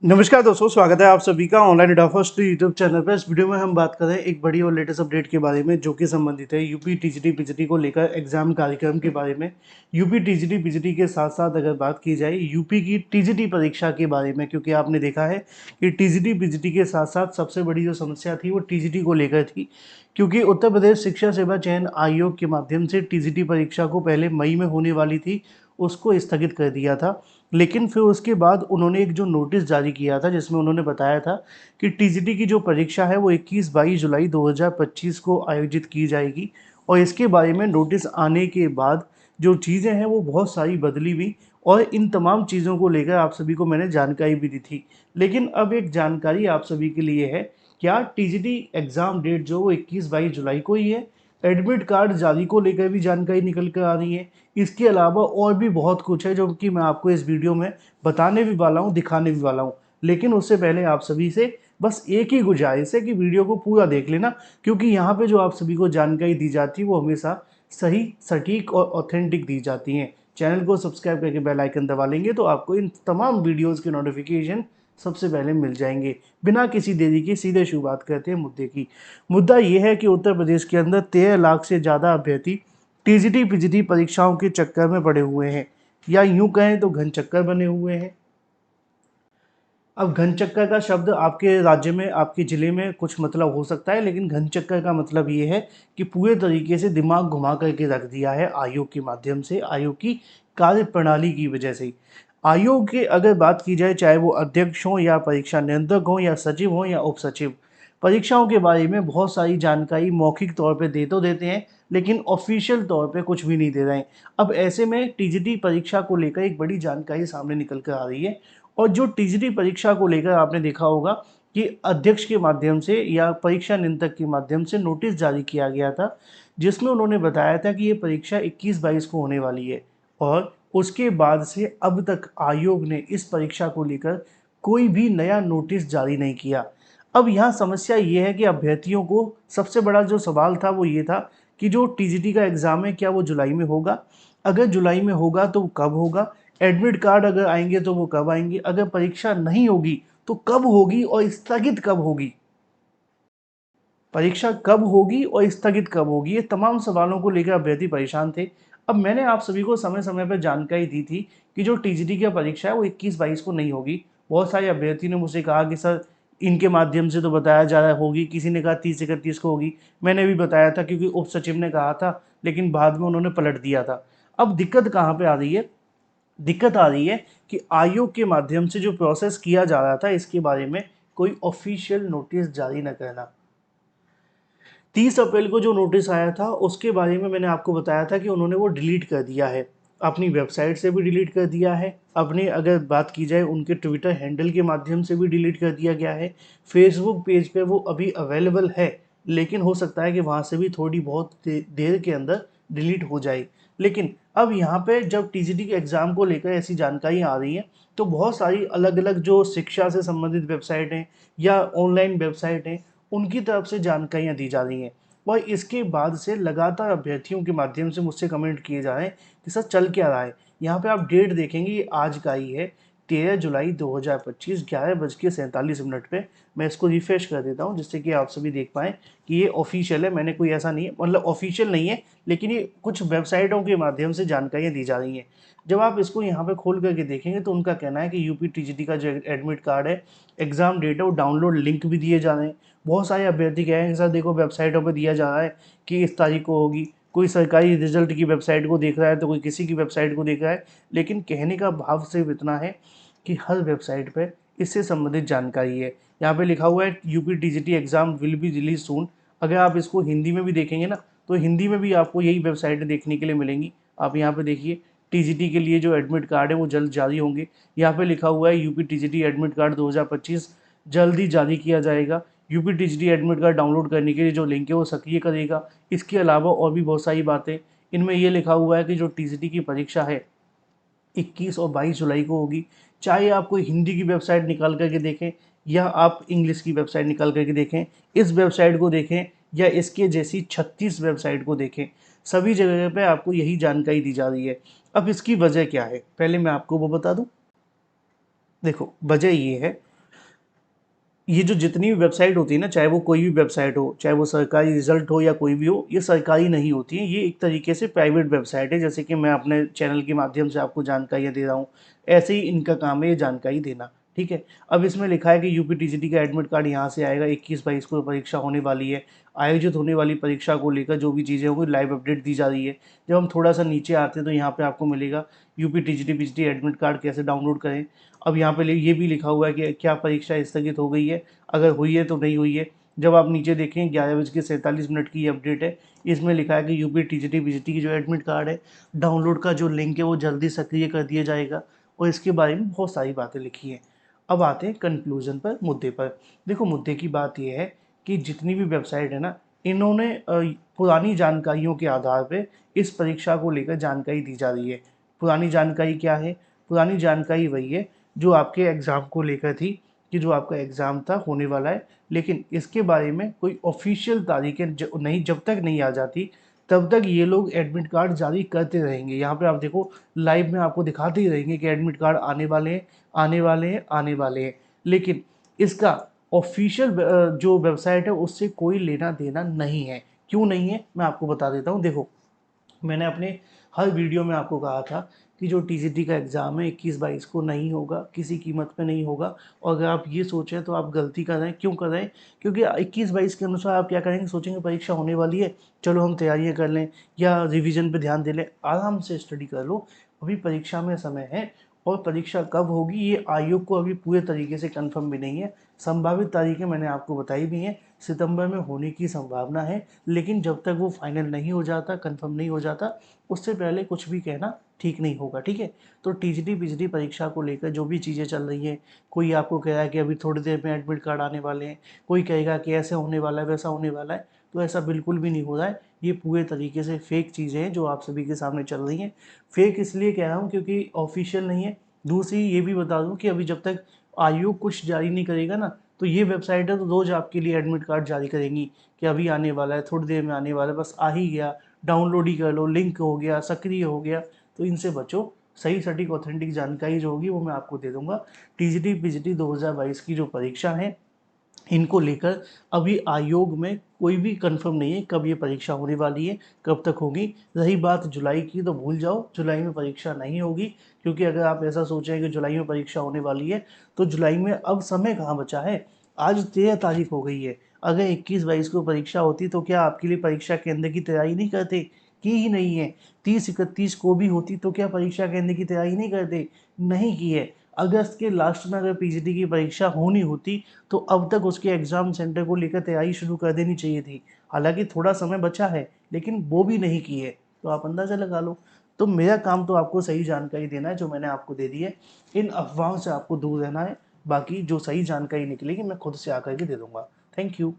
नमस्कार दोस्तों, स्वागत है आप सभी का online data first YouTube channel पर। इस वीडियो में हम बात कर रहे हैं एक बड़ी और लेटेस्ट अपडेट के बारे में, जो कि संबंधित है यूपी टीजीटी पीजीटी को लेकर एग्जाम कार्यक्रम के बारे में। यूपी टीजीटी पीजीटी के साथ साथ अगर बात की जाए यूपी की टीजीटी परीक्षा के बारे में, क्योंकि आपने देखा है कि टीजीटी पीजीटी के साथ साथ सबसे बड़ी जो समस्या थी वो टीजीटी को लेकर थी, क्योंकि उत्तर प्रदेश शिक्षा सेवा चयन आयोग के माध्यम से टीजीटी परीक्षा को पहले मई में होने वाली थी, उसको स्थगित कर दिया था। लेकिन फिर उसके बाद उन्होंने एक जो नोटिस जारी किया था, जिसमें उन्होंने बताया था कि टीजीटी की जो परीक्षा है वो 21-22 जुलाई 2025 को आयोजित की जाएगी। और इसके बारे में नोटिस आने के बाद जो चीज़ें हैं वो बहुत सारी बदली हुई, और इन तमाम चीज़ों को लेकर आप सभी को मैंने जानकारी भी दी थी। लेकिन अब एक जानकारी आप सभी के लिए है, क्या टीजीटी एग्ज़ाम डेट जो वो 21-22 जुलाई को ही है? एडमिट कार्ड जारी को लेकर भी जानकारी निकल कर आ रही है। इसके अलावा और भी बहुत कुछ है जो कि मैं आपको इस वीडियो में बताने भी वाला हूँ, दिखाने भी वाला हूँ। लेकिन उससे पहले आप सभी से बस एक ही गुजारिश है कि वीडियो को पूरा देख लेना, क्योंकि यहाँ पे जो आप सभी को जानकारी दी जाती है वो हमेशा सही, सटीक और ऑथेंटिक दी जाती हैं। चैनल को सब्सक्राइब करके बेल आइकन दबा लेंगे तो आपको इन तमाम वीडियोज़ के नोटिफिकेशन सबसे पहले मिल जाएंगे। बिना किसी देरी के सीधे शुरुआत करते हैं मुद्दे की। मुद्दा ये है कि उत्तर प्रदेश के अंदर 13 लाख से ज़्यादा अभ्यर्थी टीजीटी पीजीटी परीक्षाओं के चक्कर में पड़े हुए हैं, या यूं कहें तो घन चक्कर बने हुए हैं। अब घन चक्कर का शब्द आपके राज्य में, आपके ज़िले में कुछ मतलब हो सकता है, लेकिन घन चक्कर का मतलब ये है कि पूरे तरीके से दिमाग घुमा करके रख दिया है आयोग के माध्यम से, आयोग की कार्य प्रणाली की वजह से ही। आयोग की अगर बात की जाए, चाहे वो अध्यक्ष हों या परीक्षा नियंत्रक हों या सचिव हों या उप सचिव, परीक्षाओं के बारे में बहुत सारी जानकारी मौखिक तौर पे दे तो देते हैं, लेकिन ऑफिशियल तौर पे कुछ भी नहीं दे रहे हैं। अब ऐसे में टीजीटी परीक्षा को लेकर एक बड़ी जानकारी सामने निकल कर आ रही है। और जो टीजीटी परीक्षा को लेकर आपने देखा होगा कि अध्यक्ष के माध्यम से या परीक्षा नियंत्रक के माध्यम से नोटिस जारी किया गया था, जिसमें उन्होंने बताया था कि ये परीक्षा 21-22 को होने वाली है। और उसके बाद से अब तक आयोग ने इस परीक्षा को लेकर कोई भी नया नोटिस जारी नहीं किया। अब यहाँ समस्या ये है कि अभ्यर्थियों को सबसे बड़ा जो सवाल था वो ये था कि जो टीजीटी का एग्ज़ाम है क्या वो जुलाई में होगा? अगर जुलाई में होगा तो कब होगा? एडमिट कार्ड अगर आएंगे तो वो कब आएंगे? अगर परीक्षा नहीं होगी तो कब होगी और स्थगित कब होगी? परीक्षा कब होगी और स्थगित कब होगी? ये तमाम सवालों को लेकर अभ्यर्थी परेशान थे। अब मैंने आप सभी को समय समय पर जानकारी दी थी कि जो टीजीटी की परीक्षा है वो 21-22 को नहीं होगी। बहुत सारे अभ्यर्थी ने मुझसे कहा कि सर, इनके माध्यम से तो बताया जा रहा है होगी, किसी ने कहा 30-31 को होगी। मैंने भी बताया था क्योंकि उप सचिव ने कहा था, लेकिन बाद में उन्होंने पलट दिया था। अब दिक्कत कहाँ पे आ रही है? दिक्कत आ रही है कि आयोग के माध्यम से जो प्रोसेस किया जा रहा था इसके बारे में कोई ऑफिशियल नोटिस जारी न करना। 30 अप्रैल को जो नोटिस आया था उसके बारे में मैंने आपको बताया था कि उन्होंने वो डिलीट कर दिया है, अपनी वेबसाइट से भी डिलीट कर दिया है, अपने अगर बात की जाए उनके ट्विटर हैंडल के माध्यम से भी डिलीट कर दिया गया है। फेसबुक पेज पे वो अभी अवेलेबल है, लेकिन हो सकता है कि वहाँ से भी थोड़ी बहुत देर के अंदर डिलीट हो जाए। लेकिन अब यहाँ पे जब टीजीटी के एग्ज़ाम को लेकर ऐसी जानकारी आ रही है, तो बहुत सारी अलग अलग जो शिक्षा से संबंधित वेबसाइट हैं या ऑनलाइन वेबसाइट हैं, उनकी तरफ से जानकारियाँ दी जा रही हैं। और इसके बाद से लगातार अभ्यर्थियों के माध्यम से मुझसे कमेंट किए जा रहे हैं कि सर चल क्या रहा है। यहाँ पे आप डेट देखेंगे, ये आज का ही है, 13 जुलाई 2025, 11:47 पे। मैं इसको रिफ्रेश कर देता हूँ जिससे कि आप सभी देख पाएँ कि ये ऑफिशियल है। मैंने कोई ऐसा नहीं है, मतलब ऑफिशियल नहीं है, लेकिन ये कुछ वेबसाइटों के माध्यम से जानकारियाँ दी जा रही हैं। जब आप इसको यहाँ पे खोल करके देखेंगे तो उनका कहना है कि यूपी टीजीटी का जो एडमिट कार्ड है, एग्ज़ाम डेट है, वो डाउनलोड लिंक भी दिए जा रहे हैं। बहुत सारे अभ्यर्थी कह रहे हैं कि सर देखो वेबसाइटों पे दिया जा रहा है कि इस तारीख को होगी। कोई सरकारी रिजल्ट की वेबसाइट को देख रहा है तो कोई किसी की वेबसाइट को देख रहा है। लेकिन कहने का भाव सिर्फ इतना है कि हर वेबसाइट पे इससे संबंधित जानकारी है। यहाँ पे लिखा हुआ है UP TGT exam will be release soon. अगर आप इसको हिंदी में भी देखेंगे ना, तो हिंदी में भी आपको यही वेबसाइटें देखने के लिए मिलेंगी। आप यहाँ पे देखिए, टीजीटी के लिए जो एडमिट कार्ड है वो जल्द जारी होंगे। यहाँ पे लिखा हुआ है यूपी टीजीटी एडमिट कार्ड 2025 जल्द ही जारी किया जाएगा। UP TGT admit card download करने के लिए जो लिंक है वो सक्रिय करेगा। इसके अलावा और भी बहुत सारी बातें, इनमें ये लिखा हुआ है कि जो टीजीटी की परीक्षा है 21 और 22 जुलाई को होगी। चाहे आप कोई हिंदी की वेबसाइट निकाल करके देखें या आप इंग्लिश की वेबसाइट निकाल करके देखें, इस वेबसाइट को देखें या इसके जैसी 36 वेबसाइट को देखें, सभी जगह पे आपको यही जानकारी दी जा रही है। अब इसकी वजह क्या है, पहले मैं आपको वो बता दूं। देखो, वजह ये है ये जो जितनी भी वेबसाइट होती है ना, चाहे वो कोई भी वेबसाइट हो, चाहे वो सरकारी रिजल्ट हो या कोई भी हो, ये सरकारी नहीं होती है, ये एक तरीके से प्राइवेट वेबसाइट है। जैसे कि मैं अपने चैनल के माध्यम से आपको जानकारियाँ दे रहा हूँ, ऐसे ही इनका काम है ये जानकारी देना। ठीक है, अब इसमें लिखा है कि यूपी टीजीटी का एडमिट कार्ड यहाँ से आएगा, 21-22 को परीक्षा होने वाली है। आयोजित होने वाली परीक्षा को लेकर जो भी चीज़ें होंगी लाइव अपडेट दी जा रही है। जब हम थोड़ा सा नीचे आते हैं तो यहाँ पे आपको मिलेगा UP TGT PGT admit card कैसे डाउनलोड करें। अब यहाँ पे ये भी लिखा हुआ है कि क्या परीक्षा स्थगित हो गई है, अगर हुई है तो नहीं हुई है। जब आप नीचे देखें 11:47 की ये अपडेट है, इसमें लिखा है कि यूपी टीजीटी पीजीटी की जो एडमिट कार्ड है डाउनलोड का जो लिंक है वो जल्दी सक्रिय कर दिया जाएगा, और इसके बारे में बहुत सारी बातें लिखी हैं। अब आते हैं कंक्लूजन पर, मुद्दे पर। देखो, मुद्दे की बात यह है कि जितनी भी वेबसाइट है ना, इन्होंने पुरानी जानकारियों के आधार पे इस परीक्षा को लेकर जानकारी दी जा रही है। पुरानी जानकारी क्या है? पुरानी जानकारी वही है जो आपके एग्ज़ाम को लेकर थी, कि जो आपका एग्ज़ाम था होने वाला है, लेकिन इसके बारे में कोई ऑफिशियल तारीखें नहीं, जब तक नहीं आ जाती तब तक ये लोग एडमिट कार्ड जारी करते रहेंगे। यहाँ पे आप देखो, लाइव में आपको दिखाते ही रहेंगे कि एडमिट कार्ड आने वाले हैं, आने वाले हैं, आने वाले हैं। लेकिन इसका ऑफिशियल जो वेबसाइट है उससे कोई लेना देना नहीं है। क्यों नहीं है, मैं आपको बता देता हूँ। देखो, मैंने अपने हर वीडियो में आपको कहा था कि जो टीजीटी का एग्ज़ाम है 21-22 को नहीं होगा, किसी कीमत पे नहीं होगा। और अगर आप ये सोचें तो आप गलती कर रहे हैं। क्यों कर रहे हैं? क्योंकि 21-22 के अनुसार आप क्या करेंगे, सोचेंगे परीक्षा होने वाली है, चलो हम तैयारियां कर लें या रिवीजन पे ध्यान दे लें। आराम से स्टडी कर लो, अभी परीक्षा में समय है। और परीक्षा कब होगी ये आयोग को अभी पूरे तरीके से कंफर्म भी नहीं है। संभावित तारीखें मैंने आपको बताई भी हैं, सितंबर में होने की संभावना है। लेकिन जब तक वो फाइनल नहीं हो जाता, कंफर्म नहीं हो जाता, उससे पहले कुछ भी कहना ठीक नहीं होगा। ठीक है, तो टीजीटी पीजीटी परीक्षा को लेकर जो भी चीज़ें चल रही हैं, कोई आपको कह रहा है कि अभी थोड़ी देर में एडमिट कार्ड आने वाले हैं, कोई कहेगा कि ऐसे होने वाला है, वैसा होने वाला है, तो ऐसा बिल्कुल भी नहीं हो रहा है। ये पूरे तरीके से फेक चीज़ें हैं जो आप सभी के सामने चल रही हैं। फेक इसलिए कह रहा हूँ क्योंकि ऑफिशियल नहीं है। दूसरी ये भी बता दूँ कि अभी जब तक आयोग कुछ जारी नहीं करेगा ना, तो ये वेबसाइट है तो रोज़ आपके लिए एडमिट कार्ड जारी करेंगी कि अभी आने वाला है, थोड़ी देर में आने वाला है, बस आ ही गया, डाउनलोड ही कर लो, लिंक हो गया, सक्रिय हो गया। तो इनसे बचो। सही सटीक ऑथेंटिक जानकारी जो होगी वो मैं आपको दे दूंगा। टीजीटी पीजीटी 2022 की जो परीक्षा है, इनको लेकर अभी आयोग में कोई भी कंफर्म नहीं है कब ये परीक्षा होने वाली है, कब तक होगी। रही बात जुलाई की, तो भूल जाओ, जुलाई में परीक्षा नहीं होगी। क्योंकि अगर आप ऐसा सोचें कि जुलाई में परीक्षा होने वाली है, तो जुलाई में अब समय कहाँ बचा है। आज 13 तारीख हो गई है। अगर 21-22 को परीक्षा होती तो क्या आपके लिए परीक्षा केंद्र की तैयारी नहीं करते? की ही नहीं है। 30-31 को भी होती तो क्या परीक्षा केंद्र की तैयारी नहीं करते? नहीं की है। अगस्त के लास्ट में अगर पीजीटी की परीक्षा होनी होती तो अब तक उसके एग्ज़ाम सेंटर को लेकर तैयारी शुरू कर देनी चाहिए थी। हालांकि थोड़ा समय बचा है, लेकिन वो भी नहीं की है, तो आप अंदाज़ा लगा लो। तो मेरा काम तो आपको सही जानकारी देना है जो मैंने आपको दे दी है। इन अफवाहों से आपको दूर रहना है। बाकी जो सही जानकारी निकलेगी मैं खुद से आकर के दे दूंगा। Thank you.